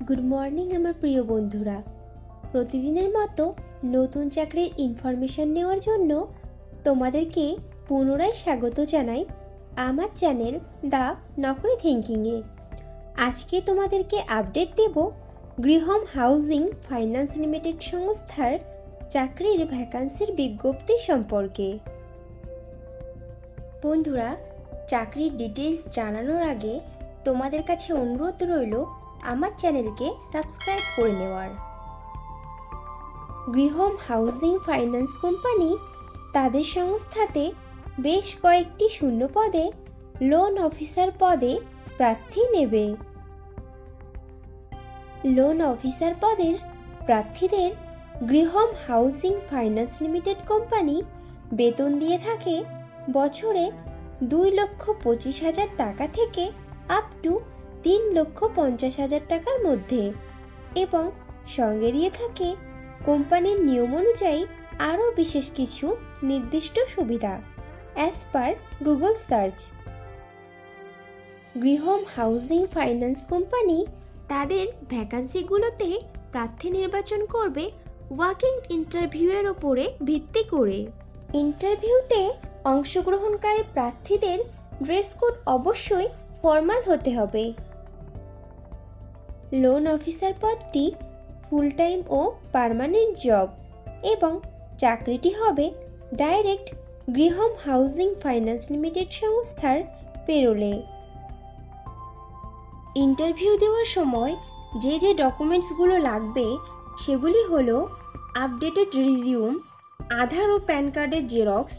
Good morning আমার প্রিয় বন্ধুরা। প্রতিদিনের মতো নতুন চাকরির ইনফরমেশন নেওয়ার জন্য তোমাদেরকে পুনরায় স্বাগত জানাই আমার চ্যানেল দ্য নকরি থিঙ্কিংয়ে। আজকে তোমাদেরকে আপডেট দেব গৃহম হাউজিং ফাইন্যান্স লিমিটেড সংস্থার চাকরির ভ্যাকান্সির বিজ্ঞপ্তি সম্পর্কে। বন্ধুরা, চাকরির ডিটেলস জানানোর আগে তোমাদের কাছে অনুরোধ রইল আমার চ্যানেলকে সাবস্ক্রাইব করে নেওয়ার। গৃহম হাউজিং ফাইন্যান্স কোম্পানি তাদের সংস্থাতে বেশ কয়েকটি শূন্য পদে লোন অফিসার পদে প্রার্থী নেবে। লোন অফিসার পদের প্রার্থীদের গৃহম হাউজিং ফাইন্যান্স লিমিটেড কোম্পানি বেতন দিয়ে থাকে বছরে 2,25,000 টাকা থেকে আপ টু 3,50,000 টাকার মধ্যে, এবং সঙ্গে দিয়ে থাকে কোম্পানির নিয়ম অনুযায়ী আরও বিশেষ কিছু নির্দিষ্ট সুবিধা as per Google search. Griham housing finance company তাদের ভ্যাকান্সিগুলোতে প্রার্থী নির্বাচন করবে ওয়াকিং ইন্টারভিউয়ের ওপরে ভিত্তি করে। ইন্টারভিউতে অংশগ্রহণকারী প্রার্থীদের ড্রেস কোড অবশ্যই ফর্মাল হতে হবে। লোন অফিসার পদটি ফুল টাইম ও পার্মানেন্ট জব, এবং চাকরিটি হবে ডাইরেক্ট গৃহম হাউজিং ফাইন্যান্স লিমিটেড সংস্থার পেরোলে। ইন্টারভিউ দেওয়ার সময় যে ডকুমেন্টসগুলো লাগবে সেগুলি হলো আপডেটেড রিজিউম, আধার ও প্যান কার্ডের জেরক্স,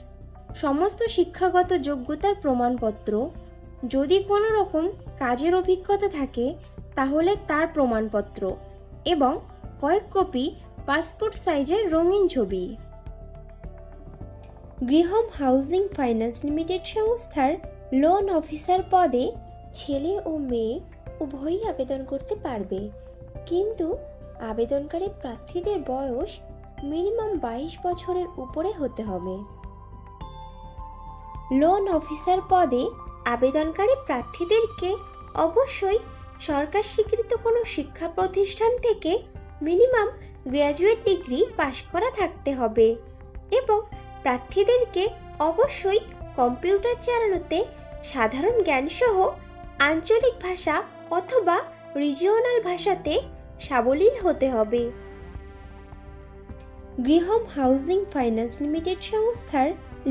সমস্ত শিক্ষাগত যোগ্যতার প্রমাণপত্র, যদি কোনো রকম কাজের অভিজ্ঞতা থাকে তাহলে তার প্রমাণপত্র, এবং কয়েক কপি পাসপোর্ট সাইজের রঙিন ছবি। গৃহম হাউজিং ফাইন্যান্স লিমিটেড সংস্থার লোন অফিসার পদে ছেলে ও মেয়ে উভয়ই আবেদন করতে পারবে, কিন্তু আবেদনকারী প্রার্থীদের বয়স মিনিমাম 22 বছরের উপরে হতে হবে। লোন অফিসার পদে আবেদনকারী প্রার্থীদেরকে অবশ্যই সরকার স্বীকৃত কোনো শিক্ষা প্রতিষ্ঠান থেকে মিনিমাম গ্র্যাজুয়েট ডিগ্রি পাশ করা থাকতে হবে, এবং প্রার্থীদেরকে অবশ্যই কম্পিউটার চালানোতে সাধারণ জ্ঞানসহ আঞ্চলিক ভাষা অথবা রিজিওনাল ভাষাতে সাবলীল হতে হবে। গৃহম হাউজিং ফাইন্যান্স লিমিটেড সংস্থার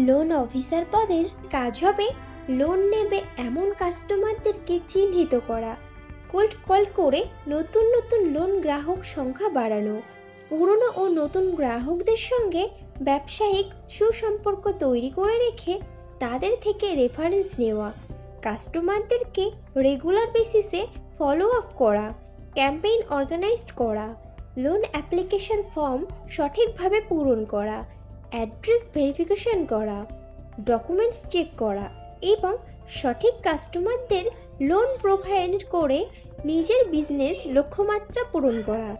লোন অফিসার পদের কাজ হবে লোন নেবে এমন কাস্টমারদেরকে চিহ্নিত করা, কোল্ড কল করে নতুন লোন গ্রাহক সংখ্যা বাড়ানো, পুরনো ও নতুন গ্রাহকদের সঙ্গে ব্যবসায়িক সুসম্পর্ক তৈরি করে রেখে তাদের থেকে রেফারেন্স নেওয়া, কাস্টমারদেরকে রেগুলার বেসিসে ফলো আপ করা, ক্যাম্পেইন অর্গানাইজড করা, লোন অ্যাপ্লিকেশন ফর্ম সঠিকভাবে পূরণ করা, অ্যাড্রেস ভেরিফিকেশন করা, ডকুমেন্টস চেক করা, এবং সঠিক কাস্টমারদের লোন প্রোভাইড করে নিজের বিজনেস লক্ষ্যমাত্রা পূরণ করা।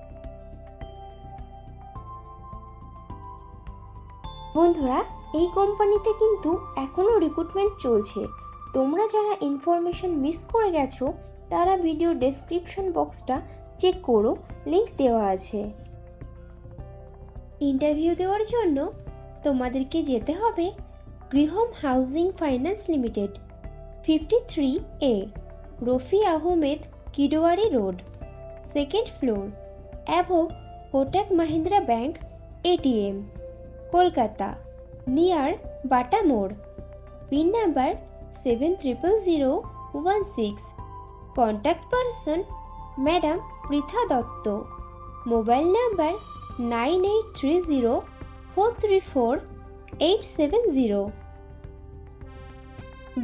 বন্ধুরা, এই কোম্পানিতে কিন্তু এখনও রিক্রুটমেন্ট চলছে। তোমরা যারা ইনফরমেশন মিস করে গেছো তারা ভিডিও ডেসক্রিপশন বক্সটা চেক করো, লিংক দেওয়া আছে। ইন্টারভিউ দেওয়ার জন্য তোমাদেরকে যেতে হবে Griham housing finance limited, 53A Rafi Ahmed Kidwai road, second floor, above Kotak Mahindra bank ATM, Kolkata, near Bata মোড়। Pin number 700016। Contact person madam Pritha Dutta. Mobile number 9830434870।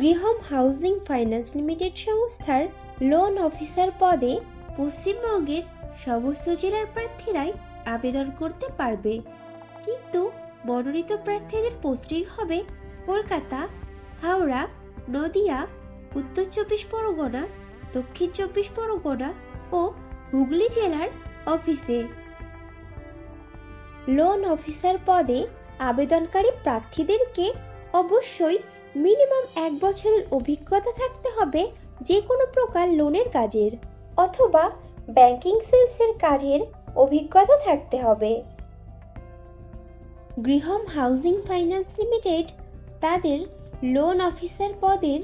Griham housing finance limited সংস্থার লোন অফিসার পদে পশ্চিমবঙ্গের সমস্ত জেলার প্রার্থীরাই আবেদন করতে পারবে, কিন্তু মনোনীত প্রার্থীদের পোস্টিং হবে কলকাতা, হাওড়া, নদিয়া, উত্তর 24 পরগনা, দক্ষিণ 24 পরগনা ও হুগলি জেলার অফিসে। লোন অফিসার পদে আবেদনকারী প্রার্থীদেরকে অবশ্যই মিনিমাম 1 বছরের অভিজ্ঞতা থাকতে হবে যে কোনো প্রকার লোনের কাজের, অথবা ব্যাংকিং সেলসের কাজের অভিজ্ঞতা থাকতে হবে। গৃহম হাউজিং ফাইন্যান্স লিমিটেড তাদের লোন অফিসার পদের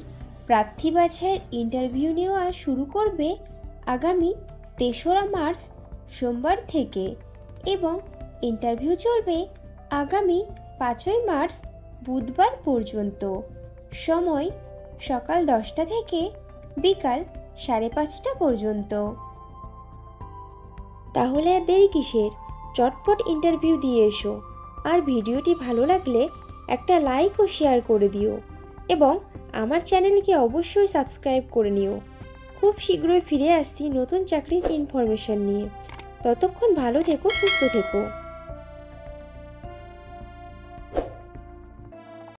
প্রার্থী বাছাইয়ের ইন্টারভিউ নেওয়া শুরু করবে আগামী ৩রা মার্চ সোমবার থেকে এবং ইন্টারভিউ চলবে আগামী ৫ই মার্চ বুধবার পর্যন্ত। সময় সকাল 10টা থেকে বিকাল 5:30 পর্যন্ত। তাহলে আর দেরি কিসের? চটপট ইন্টারভিউ দিয়ে এসো। আর ভিডিওটি ভালো লাগলে একটা লাইক ও শেয়ার করে দিও এবং আমার চ্যানেলকে অবশ্যই সাবস্ক্রাইব করে নিও। খুব শীঘ্রই ফিরে আসছি নতুন চাকরির ইনফরমেশন নিয়ে। ততক্ষণ ভালো থেকো, সুস্থ থেকো।